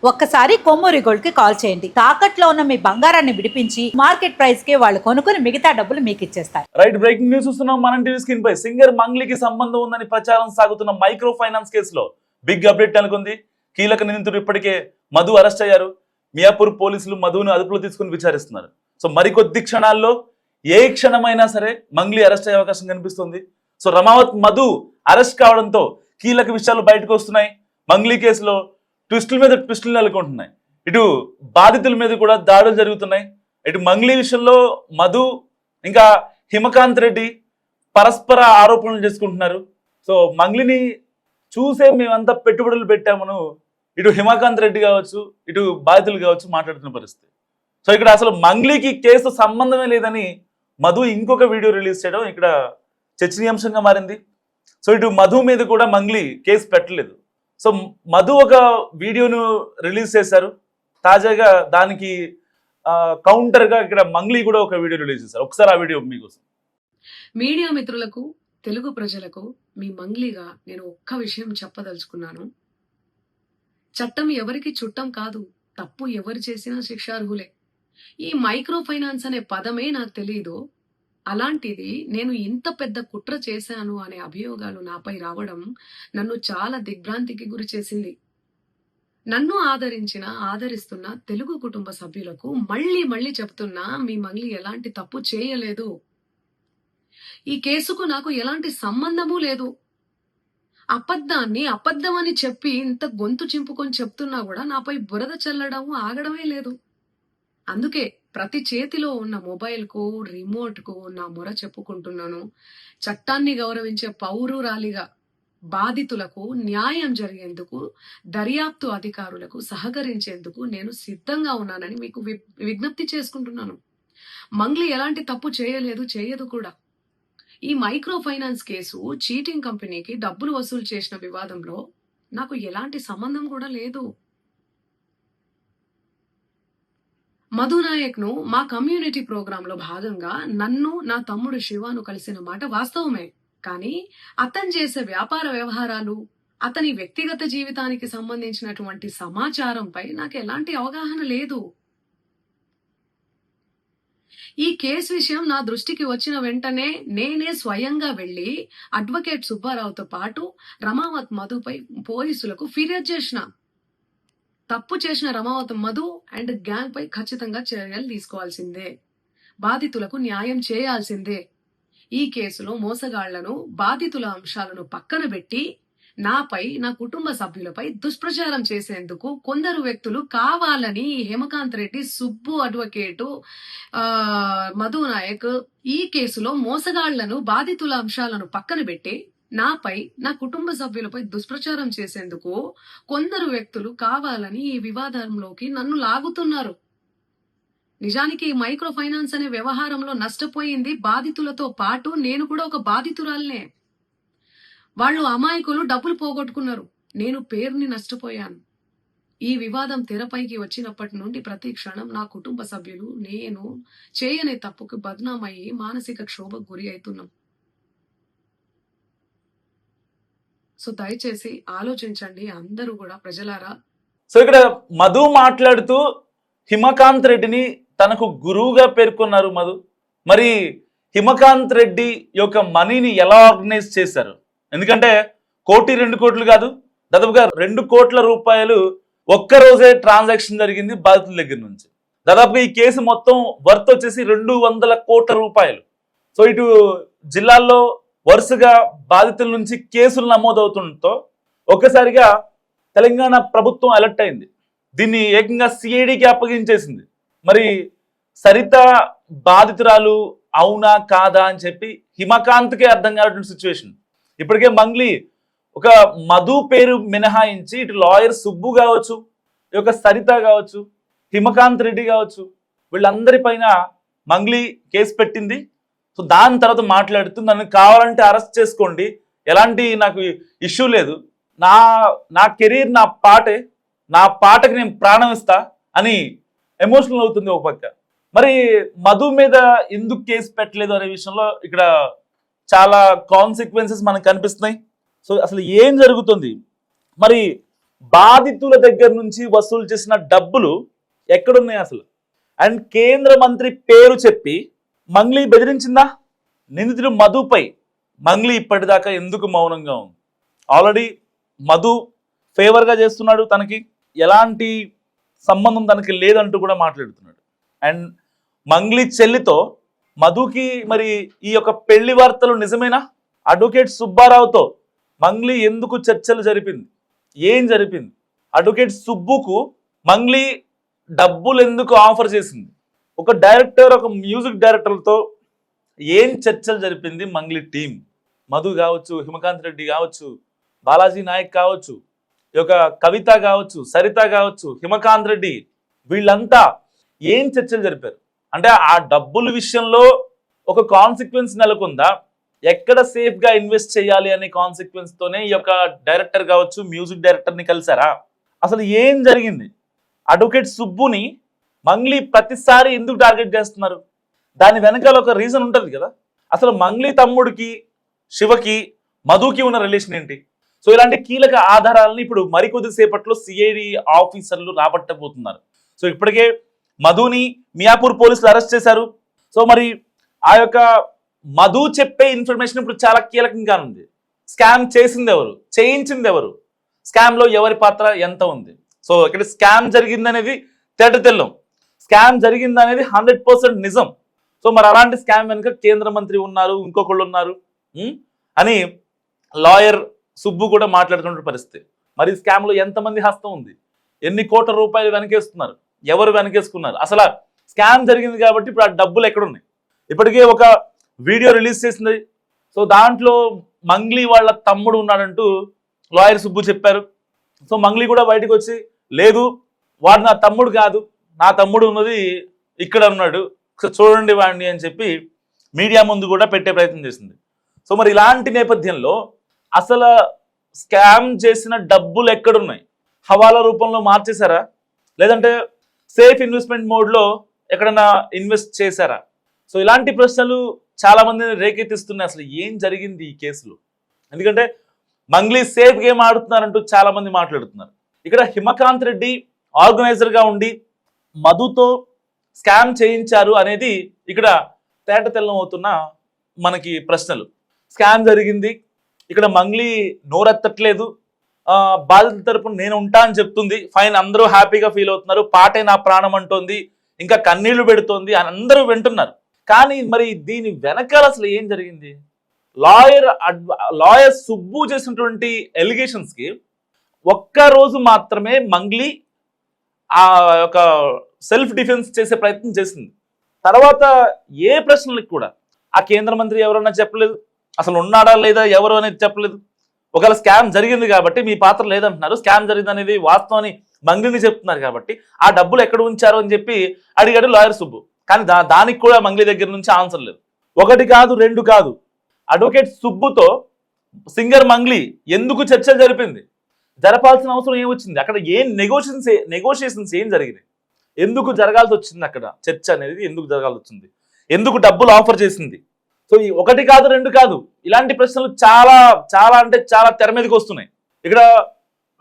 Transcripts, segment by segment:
ఒక్కసారి కొమ్మూరి గోల్డ్ కి కాల్ చేయండి. తాకట్లో ఉన్న మీ బంగారాన్ని విడిపించి మార్కెట్ ప్రైస్ కి వాళ్ళు కొనుక్కుని మిగతా డబ్బులు మీకు ఇచ్చేస్తారు. రైట్, బ్రేకింగ్ న్యూస్ చూస్తున్నాం. మనం టీవీ స్క్రీన్ పై సింగర్ మంగ్లీకి సంబంధం ఉందని ప్రచారం సాగుతున్న మైక్రో ఫైనాన్స్ కేసులో బిగ్ అప్డేట్ అనుకుంది. కీలక నిందితుడు ఇప్పటికే మధు అరెస్ట్ అయ్యారు. మియాపూర్ పోలీసులు మధును అదుపులో తీసుకుని విచారిస్తున్నారు. సో మరికొద్ది క్షణాల్లో ఏ క్షణమైనా సరే మంగ్లీ అరెస్ట్ అయ్యే అవకాశం కనిపిస్తుంది. సో రమావత్ మధు అరెస్ట్ కావడంతో కీలక విషయాలు బయటకు వస్తున్నాయి. మంగ్లీ కేసులో ట్విస్టుల మీద ట్విస్టులు నెలకొంటున్నాయి. ఇటు బాధితుల మీద కూడా దాడులు జరుగుతున్నాయి. ఇటు మంగ్లీ విషయంలో మధు ఇంకా హిమకాంత్ రెడ్డి పరస్పర ఆరోపణలు చేసుకుంటున్నారు. సో మంగ్లీని చూసే మేమంతా పెట్టుబడులు పెట్టామను ఇటు హిమకాంత్ రెడ్డి కావచ్చు, ఇటు బాధితులు కావచ్చు మాట్లాడుతున్న పరిస్థితి. సో ఇక్కడ అసలు మంగ్లీకి కేసు సంబంధమే లేదని మధు ఇంకొక వీడియో రిలీజ్ చేయడం ఇక్కడ చర్చనీయాంశంగా మారింది. సో ఇటు మధు మీద కూడా మంగ్లీ కేసు పెట్టలేదు. సో మధు ఒక వీడియోను రిలీజ్ చేశారు. తాజాగా దానికి కౌంటర్గా ఇక్కడ మంగ్లీ కూడా ఒక వీడియో రిలీజ్ చేశారు. ఒకసారి ఆ వీడియో మీకోసం. మీడియా మిత్రులకు, తెలుగు ప్రజలకు మీ మంగ్లీగా నేను ఒక్క విషయం చెప్పదలుచుకున్నాను. చట్టం ఎవరికి చుట్టం కాదు. తప్పు ఎవరు చేసినా శిక్షార్హులే. ఈ మైక్రో ఫైనాన్స్ అనే పదమే నాకు తెలియదు. అలాంటిది నేను ఇంత పెద్ద కుట్ర చేశాను అనే అభియోగాలు నాపై రావడం నన్ను చాలా దిగ్భ్రాంతికి గురి చేసింది. నన్ను ఆదరిస్తున్న తెలుగు కుటుంబ సభ్యులకు మళ్ళీ చెప్తున్నా, మీ మంగ్లీ ఎలాంటి తప్పు చేయలేదు. ఈ కేసుకు నాకు ఎలాంటి సంబంధము లేదు. అబద్ధాన్ని అబద్ధమని చెప్పి ఇంత గొంతు చింపుకొని చెప్తున్నా కూడా నాపై బురద చల్లడం ఆగడమే లేదు. అందుకే ప్రతి చేతిలో ఉన్న మొబైల్ కు, రిమోట్ కు నా మొర చెప్పుకుంటున్నాను. చట్టాన్ని గౌరవించే పౌరురాలిగా బాధితులకు న్యాయం జరిగేందుకు, దర్యాప్తు అధికారులకు సహకరించేందుకు నేను సిద్ధంగా ఉన్నానని మీకు విజ్ఞప్తి చేసుకుంటున్నాను. మంగ్లీ ఎలాంటి తప్పు చేయలేదు, చేయదు కూడా. ఈ మైక్రో ఫైనాన్స్ కేసు చీటింగ్ కంపెనీకి డబ్బులు వసూలు చేసిన వివాదంలో నాకు ఎలాంటి సంబంధం కూడా లేదు. మధు నాయక్ ను మా కమ్యూనిటీ ప్రోగ్రామ్ లో భాగంగా నన్ను, నా తమ్ముడు శివాను కలిసిన మాట వాస్తవమే. కానీ అతను చేసే వ్యాపార వ్యవహారాలు, అతని వ్యక్తిగత జీవితానికి సంబంధించినటువంటి సమాచారంపై నాకు ఎలాంటి అవగాహన లేదు. ఈ కేసు విషయం నా దృష్టికి వచ్చిన వెంటనే నేనే స్వయంగా వెళ్లి అడ్వకేట్ సుబ్బారావుతో పాటు రమావత్ మధుపై పోలీసులకు ఫిర్యాదు చేసిన. తప్పు చేసిన రమావత్ మధు అండ్ గ్యాంగ్ పై ఖచ్చితంగా చర్యలు తీసుకోవాల్సిందే. బాధితులకు న్యాయం చేయాల్సిందే. ఈ కేసులో మోసగాళ్లను, బాధితుల అంశాలను పక్కన పెట్టి నాపై, నా కుటుంబ సభ్యులపై దుష్ప్రచారం చేసేందుకు కొందరు వ్యక్తులు కావాలని హేమకాంత్ రెడ్డి, సుబ్బు అడ్వకేటు, మధు నాయక్ ఈ కేసులో మోసగాళ్లను, బాధితుల అంశాలను పక్కన పెట్టి నాపై, నా కుటుంబ సభ్యులపై దుష్ప్రచారం చేసేందుకు కొందరు వ్యక్తులు కావాలని ఈ వివాదంలోకి నన్ను లాగుతున్నారు. నిజానికి ఈ మైక్రో ఫైనాన్స్ అనే వ్యవహారంలో నష్టపోయింది బాధితులతో పాటు నేను కూడా ఒక బాధితురాలనే. వాళ్ళు అమాయకులు డబ్బులు పోగొట్టుకున్నారు. నేను పేరుని నష్టపోయాను. ఈ వివాదం తెరపైకి వచ్చినప్పటి నుండి ప్రతి క్షణం నా కుటుంబ సభ్యులు, నేను చేయని తప్పుకు బద్నామయ్యి మానసిక క్షోభకు గురి అవుతున్నాం. సో దయచేసి ఆలోచించండి అందరూ కూడా, ప్రజలారా. సో ఇక్కడ మధు మాట్లాడుతూ హిమకాంత్ రెడ్డిని తనకు గురువుగా పేర్కొన్నారు మధు. మరి హిమకాంత్ రెడ్డి యొక్క మనీని ఎలా ఆర్గనైజ్ చేశారు? ఎందుకంటే 1-2 కోట్లు కాదు, దాదాపుగా 2 కోట్ల రూపాయలు ఒక్కరోజే ట్రాన్సాక్షన్ జరిగింది బాధితుల దగ్గర నుంచి. దాదాపుగా ఈ కేసు మొత్తం వర్త్ వచ్చేసి 200 కోట్ల రూపాయలు. సో ఇటు జిల్లాల్లో వరుసగా బాధితుల నుంచి కేసులు నమోదవుతుండటంతో ఒక్కసారిగా తెలంగాణ ప్రభుత్వం అలర్ట్ అయింది. దీన్ని ఏకంగా సిఐడికి అప్పగించేసింది. మరి సరిత బాధితురాలు అవునా కాదా అని చెప్పి హిమకాంత్కే అర్థం కానటువంటి సిచ్యువేషన్. ఇప్పటికే మంగ్లీ ఒక మధు పేరు మినహాయించి ఇటు లాయర్ సుబ్బు కావచ్చు, ఈ యొక్క సరిత కావచ్చు, హిమకాంత్ రెడ్డి కావచ్చు, వీళ్ళందరిపైన మంగ్లీ కేసు పెట్టింది. సో దాని తర్వాత మాట్లాడుతూ నన్ను కావాలంటే అరెస్ట్ చేసుకోండి, ఎలాంటి నాకు ఇష్యూ లేదు, నా కెరీర్ నా పాటే, నా పాటకి నేను ప్రాణం ఇస్తా అని ఎమోషనల్ అవుతుంది ఒక పక్క. మరి మధు మీద ఎందుకు కేసు పెట్టలేదు అనే విషయంలో ఇక్కడ చాలా కాన్సిక్వెన్సెస్ మనకు కనిపిస్తున్నాయి. సో అసలు ఏం జరుగుతుంది? మరి బాధితుల దగ్గర నుంచి వసూలు చేసిన డబ్బులు ఎక్కడున్నాయి అసలు? అండ్ కేంద్ర మంత్రి పేరు చెప్పి మంగ్లీ బెదిరించిందా? నిందితుడు మధుపై మంగ్లీ ఇప్పటిదాకా ఎందుకు మౌనంగా ఉంది? ఆల్రెడీ మధు ఫేవర్గా చేస్తున్నాడు, తనకి ఎలాంటి సంబంధం తనకి లేదంటూ కూడా మాట్లాడుతున్నాడు. అండ్ మంగ్లీ చెల్లితో మధుకి మరి ఈ యొక్క పెళ్లి వార్తలు నిజమేనా? అడ్వకేట్ సుబ్బారావుతో మంగ్లీ ఎందుకు చర్చలు జరిపింది? ఏం జరిపింది? అడ్వకేట్ సుబ్బుకు మంగ్లీ డబ్బులు ఎందుకు ఆఫర్ చేసింది? ఒక డైరెక్టర్, ఒక మ్యూజిక్ డైరెక్టర్లతో ఏం చర్చలు జరిపింది మంగ్లీ టీం? మధు కావచ్చు, హిమకాంత్ రెడ్డి కావచ్చు, బాలాజీ నాయక్ కావచ్చు, ఈ యొక్క కవిత కావచ్చు, సరిత కావచ్చు, హిమకాంత్ రెడ్డి, వీళ్ళంతా ఏం చర్చలు జరిపారు? అంటే ఆ డబ్బుల విషయంలో ఒక కాన్సిక్వెన్స్ నెలకొందా? ఎక్కడ సేఫ్గా ఇన్వెస్ట్ చేయాలి అనే కాన్సిక్వెన్స్తోనే ఈ యొక్క డైరెక్టర్ కావచ్చు, మ్యూజిక్ డైరెక్టర్ని కలిసారా? అసలు ఏం జరిగింది? అడ్వకేట్ సుబ్బుని మంగ్లీ ప్రతిసారి ఎందుకు టార్గెట్ చేస్తున్నారు? దాని వెనకాల ఒక రీజన్ ఉంటుంది కదా. అసలు మంగ్లీ తమ్ముడికి, శివకి, మధుకి ఉన్న రిలేషన్ ఏంటి? సో ఇలాంటి కీలక ఆధారాలని ఇప్పుడు మరికొద్ది సేపట్లో సిఐడి ఆఫీసర్లు రాబట్టబోతున్నారు. సో ఇప్పటికే మధుని మియాపూర్ పోలీసులు అరెస్ట్ చేశారు. సో మరి ఆ యొక్క మధు చెప్పే ఇన్ఫర్మేషన్ ఇప్పుడు చాలా కీలకంగా ఉంది. స్కామ్ చేసింది ఎవరు, చేయించింది ఎవరు, స్కామ్ లో ఎవరి పాత్ర ఎంత ఉంది? సో ఇక్కడ స్కామ్ జరిగిందనేది తేట తెల్లం, స్కామ్ జరిగిందనేది 100% నిజం. సో మరి అలాంటి స్కామ్ వెనుక కేంద్ర మంత్రి ఉన్నారు, ఇంకొకళ్ళు ఉన్నారు అని లాయర్ సుబ్బు కూడా మాట్లాడుతున్న పరిస్థితి. మరి స్కామ్ లో ఎంతమంది హస్తం ఉంది, ఎన్ని కోట్ల రూపాయలు వెనకేస్తున్నారు, ఎవరు వెనకేసుకున్నారు? అసలు స్కామ్ జరిగింది కాబట్టి ఇప్పుడు ఆ డబ్బులు ఎక్కడున్నాయి? ఇప్పటికే ఒక వీడియో రిలీజ్ చేసింది. సో దాంట్లో మంగ్లీ వాళ్ళ తమ్ముడు ఉన్నాడంటూ లాయర్ సుబ్బు చెప్పారు. సో మంగ్లీ కూడా బయటకు వచ్చి, లేదు వాడు నా తమ్ముడు కాదు, నా తమ్ముడు ఉన్నది ఇక్కడ ఉన్నాడు, చూడండి వాడిని అని చెప్పి మీడియా ముందు కూడా పెట్టే ప్రయత్నం చేసింది. సో మరి ఇలాంటి నేపథ్యంలో అసలు స్కామ్ చేసిన డబ్బులు ఎక్కడున్నాయి? హవాలా రూపంలో మార్చేశారా, లేదంటే సేఫ్ ఇన్వెస్ట్మెంట్ మోడ్లో ఎక్కడన్నా ఇన్వెస్ట్ చేశారా? సో ఇలాంటి ప్రశ్నలు చాలా మందిని రేకెత్తిస్తున్నాయి. అసలు ఏం జరిగింది ఈ కేసులో? ఎందుకంటే మంగ్లీ సేఫ్ గేమ్ ఆడుతున్నారంటూ చాలా మంది మాట్లాడుతున్నారు. ఇక్కడ హిమకాంత్ రెడ్డి ఆర్గనైజర్గా ఉండి మధుతో స్కామ్ చేయించారు అనేది ఇక్కడ తేట తెల్లం అవుతున్న మనకి ప్రశ్నలు. స్కామ్ జరిగింది, ఇక్కడ మంగ్లీ నోరెత్తట్లేదు, బాధితుల తరపున నేను ఉంటా అని చెప్తుంది, ఫైన్, అందరూ హ్యాపీగా ఫీల్ అవుతున్నారు, పాటే నా ప్రాణం అంటోంది, ఇంకా కన్నీళ్లు పెడుతోంది అని అందరూ వింటున్నారు. కానీ మరి దీని వెనకాల అసలు ఏం జరిగింది? లాయర్ సుబ్బు చేసినటువంటి ఎలిగేషన్స్కి ఒక్కరోజు మాత్రమే మంగ్లీ ఆ యొక్క సెల్ఫ్ డిఫెన్స్ చేసే ప్రయత్నం చేసింది. తర్వాత ఏ ప్రశ్నలకు కూడా ఆ కేంద్ర మంత్రి ఎవరన్నా చెప్పలేదు, అసలు ఉన్నాడా లేదా ఎవరు అనేది చెప్పలేదు. ఒకవేళ స్కామ్ జరిగింది కాబట్టి మీ పాత్ర లేదంటున్నారు, స్కామ్ జరిగింది అనేది వాస్తవం అని మంగ్లీని చెప్తున్నారు కాబట్టి ఆ డబ్బులు ఎక్కడ ఉంచారు అని చెప్పి అడిగాడు లాయర్ సుబ్బు. కానీ దానికి కూడా మంగ్లీ దగ్గర నుంచి ఆన్సర్ లేదు. ఒకటి కాదు, రెండు కాదు, అడ్వకేట్ సుబ్బుతో సింగర్ మంగ్లీ ఎందుకు చర్చలు జరిపింది? జరపాల్సిన అవసరం ఏమొచ్చింది? అక్కడ ఏం నెగోషియేషన్స్ ఏం జరిగినాయి? ఎందుకు జరగాల్సి వచ్చింది? అక్కడ చర్చ అనేది ఎందుకు జరగాల్సి వచ్చింది? ఎందుకు డబ్బులు ఆఫర్ చేసింది? సో ఈ ఒకటి కాదు, రెండు కాదు, ఇలాంటి ప్రశ్నలు చాలా చాలా అంటే చాలా తెర మీదకి వస్తున్నాయి. ఇక్కడ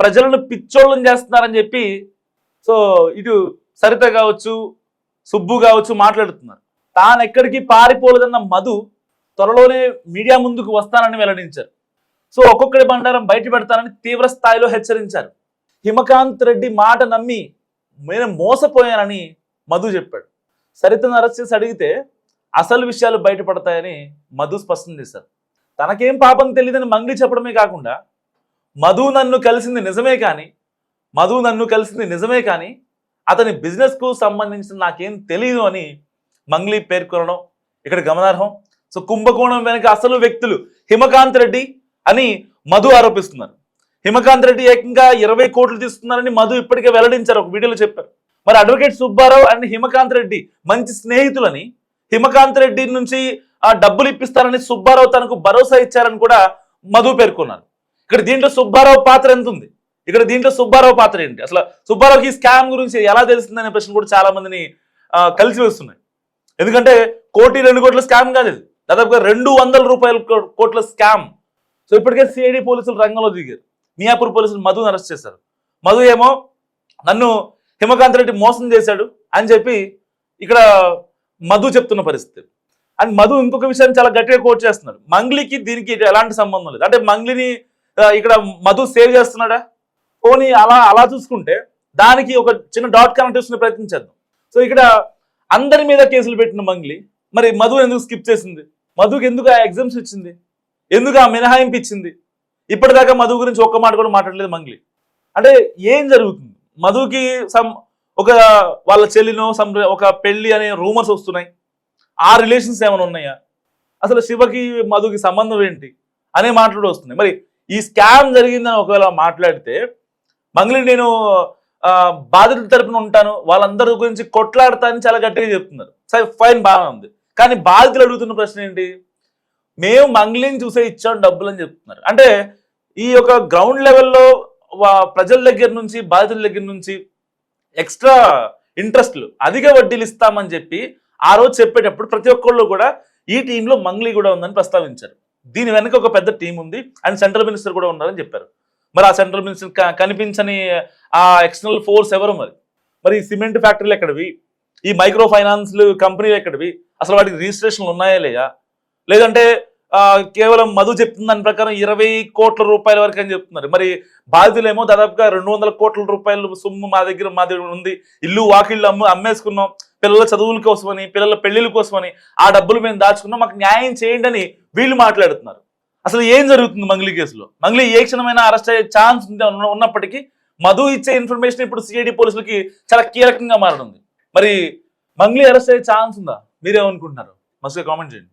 ప్రజలను పిచ్చోళ్ళని చేస్తున్నారని చెప్పి సో ఇటు సరిత కావచ్చు, సుబ్బు కావచ్చు మాట్లాడుతున్నారు. తాను ఎక్కడికి పారిపోలేదన్న మధు త్వరలోనే మీడియా ముందుకు వస్తానని వెల్లడించారు. సో ఒక్కొక్కడి బండారం బయట పెడతానని తీవ్ర స్థాయిలో హెచ్చరించారు. హిమకాంత్ రెడ్డి మాట నమ్మి నేను మోసపోయానని మధు చెప్పాడు. సరితను అరెస్ట్ చేసి అడిగితే అసలు విషయాలు బయటపడతాయని మధు స్పష్టం చేశారు. తనకేం పాపం తెలియదని మంగ్లీ చెప్పడమే కాకుండా మధు నన్ను కలిసింది నిజమే కానీ అతని బిజినెస్కు సంబంధించిన నాకేం తెలియదు అని మంగ్లీ పేర్కొనడం ఇక్కడ గమనార్హం. సో కుంభకోణం వెనుక అసలు వ్యక్తులు హిమకాంత్ రెడ్డి అని మధు ఆరోపిస్తున్నారు. హిమకాంత్ రెడ్డి ఏకంగా 20 కోట్లు తీసుకున్నారని మధు ఇప్పటికే వెల్లడించారు, ఒక వీడియోలో చెప్పారు. మరి అడ్వకేట్ సుబ్బారావు అండ్ హిమకాంత్ రెడ్డి మంచి స్నేహితులని, హిమకాంత్ రెడ్డి నుంచి ఆ డబ్బులు ఇప్పిస్తారని సుబ్బారావు తనకు భరోసా ఇచ్చారని కూడా మధు పేర్కొన్నారు. ఇక్కడ దీంట్లో సుబ్బారావు పాత్ర ఎంత ఉంది? ఇక్కడ దీంట్లో సుబ్బారావు పాత్ర ఏంటి? అసలు సుబ్బారావుకి స్కామ్ గురించి ఎలా తెలిసిందనే ప్రశ్న కూడా చాలా మందిని కలిసి వస్తున్నాయి. ఎందుకంటే 1-2 కోట్ల స్కామ్ కాదు ఇది, దాదాపుగా 200 కోట్ల స్కామ్. సో ఇప్పటికే సిఐడి పోలీసులు రంగంలో దిగారు, మియాపూర్ పోలీసులు మధుని అరెస్ట్ చేశారు. మధు ఏమో నన్ను హిమకాంత్ రెడ్డి మోసం చేశాడు అని చెప్పి ఇక్కడ మధు చెప్తున్న పరిస్థితి. అండ్ మధు ఇంకొక విషయాన్ని చాలా గట్టిగా కోట్ చేస్తున్నాడు. మంగ్లీకి దీనికి ఎలాంటి సంబంధం లేదు. అంటే మంగ్లీని ఇక్కడ మధు సేవ్ చేస్తున్నాడా? పోనీ అలా చూసుకుంటే దానికి ఒక చిన్న డాట్ కనెక్ట్ చేసుకునే ప్రయత్నం చేద్దాం. సో ఇక్కడ అందరి మీద కేసులు పెట్టిన మంగ్లీ మరి మధు ఎందుకు స్కిప్ చేసింది? మధుకి ఎందుకు ఆ ఎగ్జామ్స్ ఇచ్చింది? ఎందుకు ఆ మినహాయింపు ఇచ్చింది? ఇప్పటిదాకా మధు గురించి ఒక్క మాట కూడా మాట్లాడలేదు మంగ్లీ. అంటే ఏం జరుగుతుంది? మధుకి ఒక వాళ్ళ చెల్లినో ఒక పెళ్లి అనే రూమర్స్ వస్తున్నాయి. ఆ రిలేషన్స్ ఏమైనా ఉన్నాయా? అసలు శివకి మధుకి సంబంధం ఏంటి అనే మాటలు వస్తున్నాయి. మరి ఈ స్కామ్ జరిగిందని ఒకవేళ మాట్లాడితే మంగ్లీ నేను బాధితుల తరపున ఉంటాను, వాళ్ళందరి గురించి కొట్లాడతా అని చాలా గట్టిగా చెప్తున్నారు. సరే ఫైన్, బాగా ఉంది. కానీ బాధితులు అడుగుతున్న ప్రశ్న ఏంటి? మేము మంగ్లీని చూసే ఇచ్చాం డబ్బులు అని చెప్తున్నారు. అంటే ఈ యొక్క గ్రౌండ్ లెవెల్లో ప్రజల దగ్గర నుంచి బాధితుల దగ్గర నుంచి ఎక్స్ట్రా ఇంట్రెస్ట్లు అధిక వడ్డీలు ఇస్తామని చెప్పి ఆ రోజు చెప్పేటప్పుడు ప్రతి ఒక్కళ్ళు కూడా ఈ టీంలో మంగ్లీ కూడా ఉందని ప్రస్తావించారు. దీని వెనక ఒక పెద్ద టీం ఉంది అండ్ సెంట్రల్ మినిస్టర్ కూడా ఉన్నారని చెప్పారు. మరి ఆ సెంట్రల్ మినిస్టర్ కనిపించని ఆ ఎక్స్టర్నల్ ఫోర్స్ ఎవరు? మరి ఈ సిమెంట్ ఫ్యాక్టరీలు ఎక్కడివి? ఈ మైక్రో ఫైనాన్స్ కంపెనీలు ఎక్కడివి? అసలు వాటికి రిజిస్ట్రేషన్లు ఉన్నాయా లేదా? లేదంటే కేవలం మధు చెప్తున్న దాని ప్రకారం 20 కోట్ల రూపాయల వరకు అని చెప్తున్నారు. మరి బాధితులేమో దాదాపుగా 200 కోట్ల రూపాయలు సొమ్ము మా దగ్గర ఉంది, ఇల్లు వాకిళ్ళు అమ్మేసుకున్నాం, పిల్లల చదువుల కోసమని, పిల్లల పెళ్లిళ్ళ కోసమని ఆ డబ్బులు మేము దాచుకున్నాం, మాకు న్యాయం చేయండి అని వీళ్ళు మాట్లాడుతున్నారు. అసలు ఏం జరుగుతుంది మంగ్లీ కేసులో? మంగ్లీ ఏ క్షణమైనా అరెస్ట్ అయ్యే ఛాన్స్ ఉన్నప్పటికీ మధు ఇచ్చే ఇన్ఫర్మేషన్ ఇప్పుడు సిఐడి పోలీసులకి చాలా కీలకంగా మారనుంది. మరి మంగ్లీ అరెస్ట్ అయ్యే ఛాన్స్ ఉందా? మీరేమనుకుంటున్నారు? మస్తుగా కామెంట్ చేయండి.